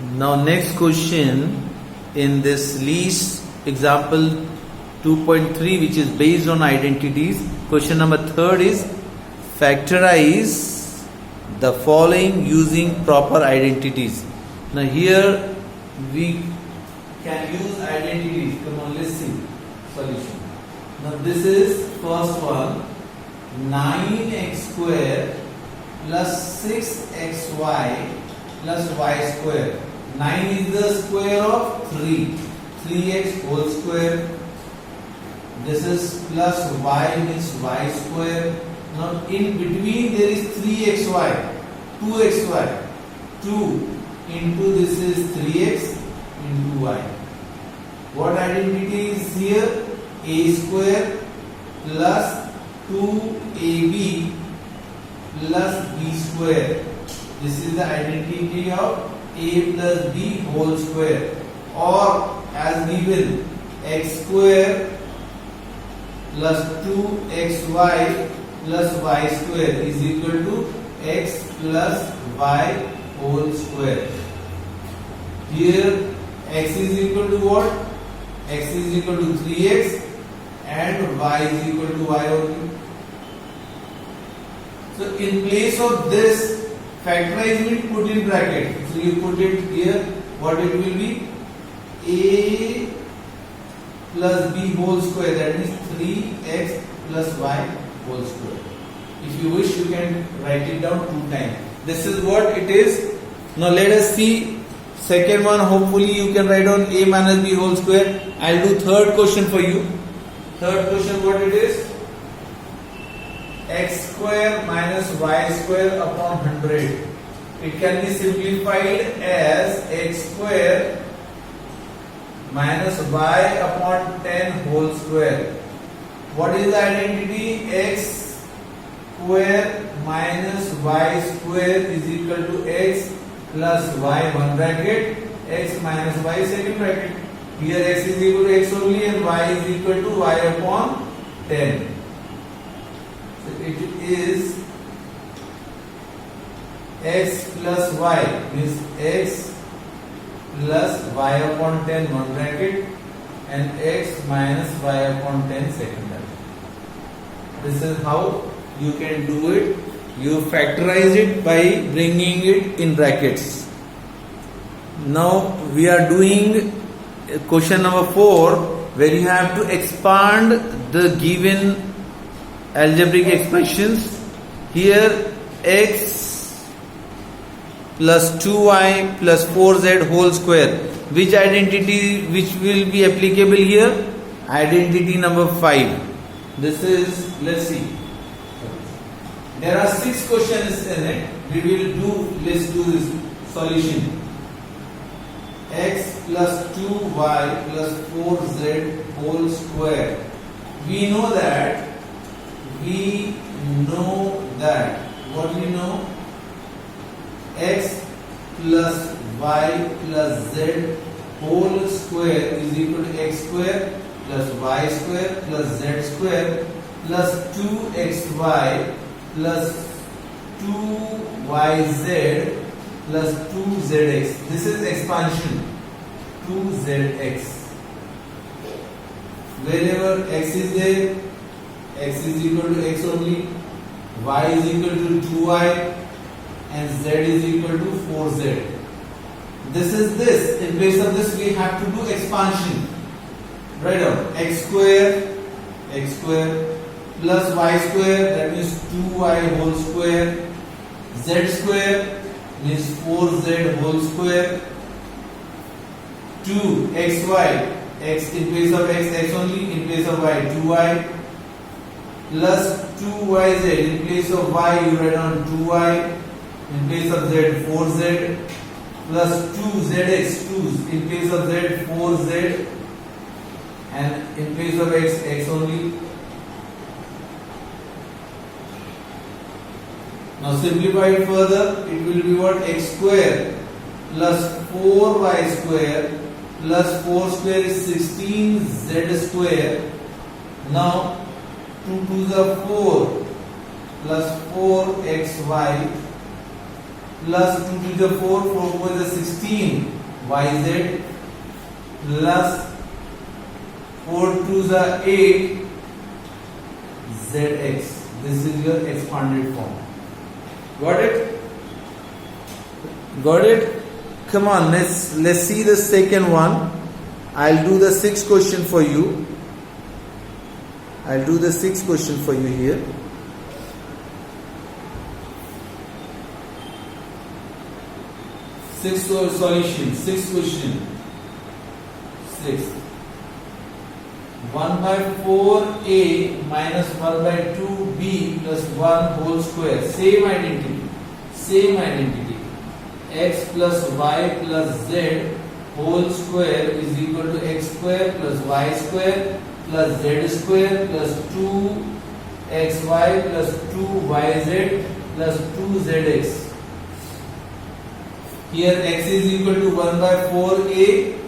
Now next question in this least example 2.3, which is based on identities. Question number 3 is factorize the following using proper identities. Now here we can use identities. Come on, let's see solution. Now this is first one, 9x square plus 6xy plus y square. 9 is the square of 3, 3x whole square. This is plus y means y square. Now in between there is 3xy, 2xy, 2 into this is 3x into y. What identity is here? A square plus 2ab plus b square. This is the identity of a plus b whole square, or as given x square plus 2xy plus y square is equal to x plus y whole square. Here x is equal to what? X is equal to 3x and y is equal to y only. So in place of this, factorize it, put in bracket. So you put it here, what it will be? A plus b whole square, that is 3x plus y whole square. If you wish, you can write it down 2 times. This is what it is. Now let us see second one. Hopefully you can write down a minus b whole square. I'll do third question for you. Third question, what it is? X square minus y square upon 100. It can be simplified as x square minus y upon 10 whole square. What is the identity? X square minus y square is equal to x plus y, one bracket, x minus y second bracket. Here x is equal to x only and y is equal to y upon 10. So it is x plus y means x plus y upon 10 one bracket and x minus y upon 10 second bracket. This is how you can do it. You factorize it by bringing it in brackets. Now we are doing question number 4, where you have to expand the given algebraic expressions. Here x plus 2y plus 4z whole square. Which identity which will be applicable here? Identity number 5. This is, let's see. There are 6 questions in it. Let's do this solution. X plus 2y plus 4z whole square. We know that. What do we know? X plus y plus z whole square is equal to x square plus y square plus z square plus 2xy plus 2yz plus 2zx. This is expansion. 2zx. Wherever x is there, x is equal to x only, y is equal to 2y and z is equal to 4z. This is this. In place of this, we have to do expansion. Write down x square plus y square, that means 2y whole square, z square means 4z whole square, 2xy, x in place of x only, in place of y 2y, plus 2yz, in place of y you write down 2y, in place of z 4z, plus 2zx, 2 in place of z 4z, and in place of x only. Now simplify it further, it will be what? X square plus 4y square plus 4 square is 16z square. Now 2 2s are 4 plus 4xy plus 2 to the 4, 4 to the 16 yz plus 4 to the 8 zx. This is your expanded form. Got it? Got it? Come on, let's see the second one. I'll do the sixth question for you. I'll do the sixth question for you here. Sixth solution, sixth question. 6. 1 by 4a minus 1 by 2b plus 1 whole square. Same identity. Same identity. X plus y plus z whole square is equal to x square plus y square plus z square plus 2xy plus 2yz plus 2zx. Here x is equal to 1 by 4a,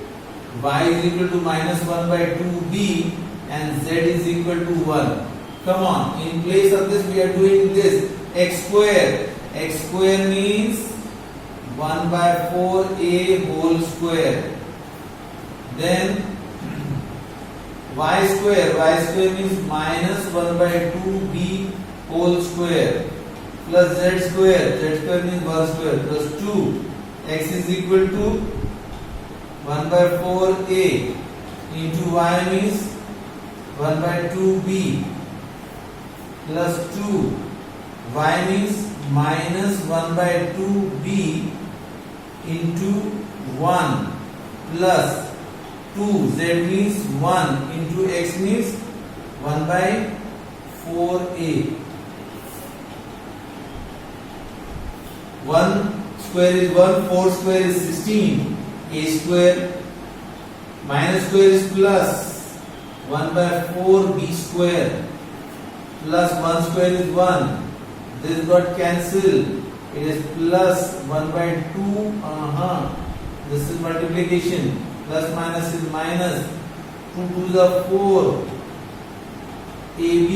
y is equal to minus 1 by 2b and z is equal to 1. Come on, in place of this we are doing this. X square means 1 by 4a whole square. Then y square means minus 1 by 2b whole square plus z square means 1 square plus 2. X is equal to 1 by 4a into y means 1 by 2b plus 2. Y means minus 1 by 2b into 1 plus 2. Z means 1 into x means 1 by 4a. 1 square is 1, 4 square is 16. A square minus square is plus 1 by 4b square plus 1 square is 1. This got cancelled. It is plus 1 by 2. This is multiplication. Plus minus is minus. 2 to the 4 ab.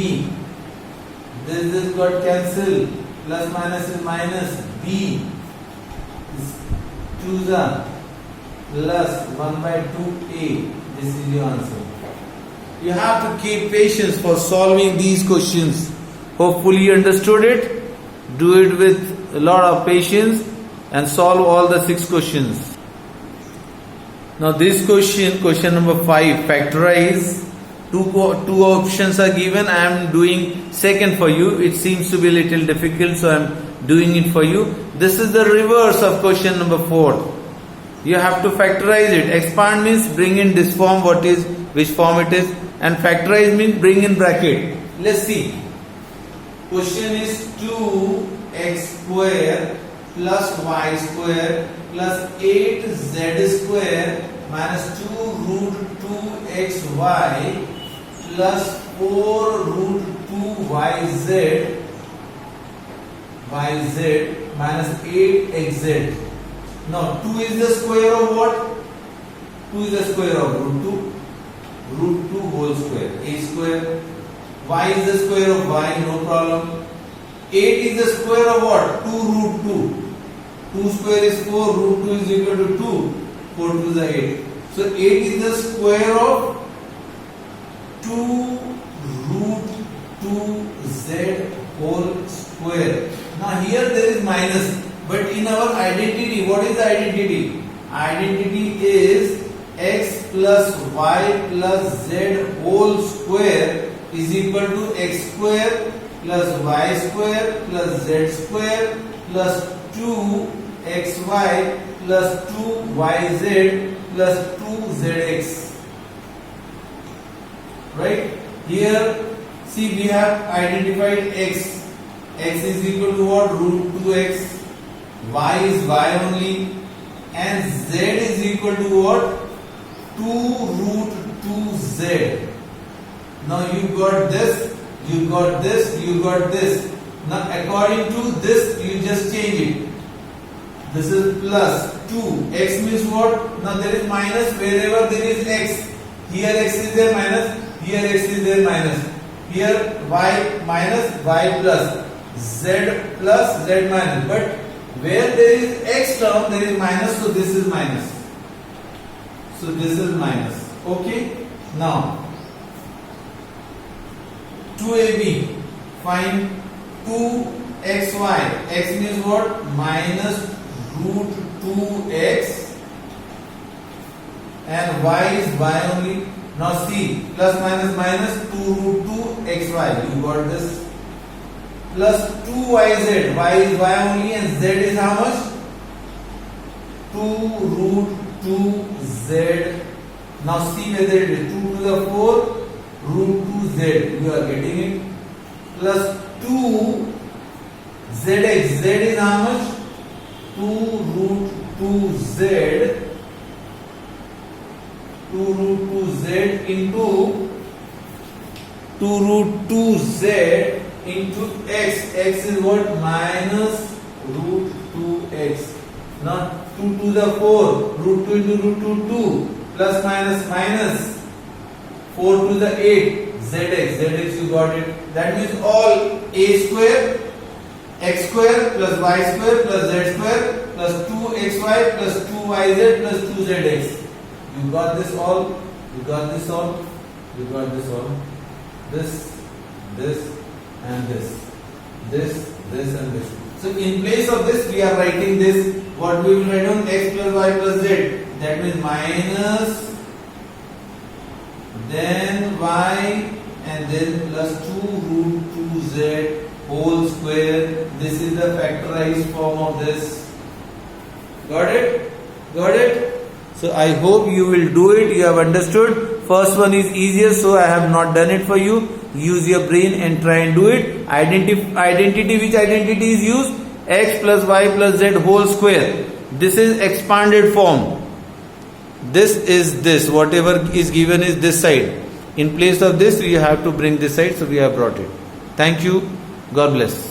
This got cancelled. Plus minus is minus b. 2 the plus 1 by 2a. This is your answer. You have to keep patience for solving these questions. Hopefully you understood it. Do it with a lot of patience and solve all the 6 questions. Now this question number 5, factorize. Two options are given. I am doing second for you. It seems to be a little difficult, so I am doing it for you. This is the reverse of question number 4. You have to factorize it. Expand means bring in this form, which form it is, and factorize means bring in bracket. Let's see. Question is 2x square plus y square plus 8z square minus 2 root 2xy plus 4 root 2yz minus 8xz. Now 2 is the square of what? 2 is the square of root 2 whole square, a square. Y is the square of y, no problem. 8 is the square of what? 2 root 2. 2 square is 4, root 2 is equal to 2. 4 to the 8. So 8 is the square of 2 root 2z whole square. Now here there is minus, but in our identity, what is the identity? Identity is x plus y plus z whole square is equal to x square plus y square plus z square plus 2xy plus 2yz plus 2zx. Right? Here, see, we have identified x. X is equal to what? Root 2x. Y is y only. And z is equal to what? 2 root 2z. Now you got this, you got this, you got this. Now according to this, you just change it. This is plus 2. X means what? Now there is minus wherever there is x. Here x is there minus, here x is there minus. Here y minus, y plus, z minus. But Where there is x term, there is minus, so this is minus. So this is minus. Okay. Now 2ab, find 2xy. X means what? Minus root 2x, and y is y only. Now see, plus minus minus 2 root 2 xy. You got this. Plus 2yz. Y is y only and z is how much? 2 root 2z. Now see whether it is 2 to the 4 root 2z. You are getting it. Plus 2 zx. Z is how much? 2 root 2z. 2 root 2z into 2 root 2z into x. X is what? Minus root 2x. Now 2 to the 4, root 2 into root 2, 2, plus minus minus 4 to the 8, zx. Zx, you got it. That means all a square, x square plus y square plus z square plus 2xy plus 2yz plus 2zx. You got this all. You got this all. You got this all. This, and this. This, and this. So in place of this, we are writing this. What we will write on? X plus y plus z. That means minus, then y, and then plus 2 root 2z whole square. This is the factorized form of this. Got it? Got it? So I hope you will do it. You have understood. First one is easier, so I have not done it for you. Use your brain and try and do it. Identity. Which identity is used? X plus y plus z whole square. This is expanded form. This is this. Whatever is given is this side. In place of this, you have to bring this side. So we have brought it. Thank you. God bless.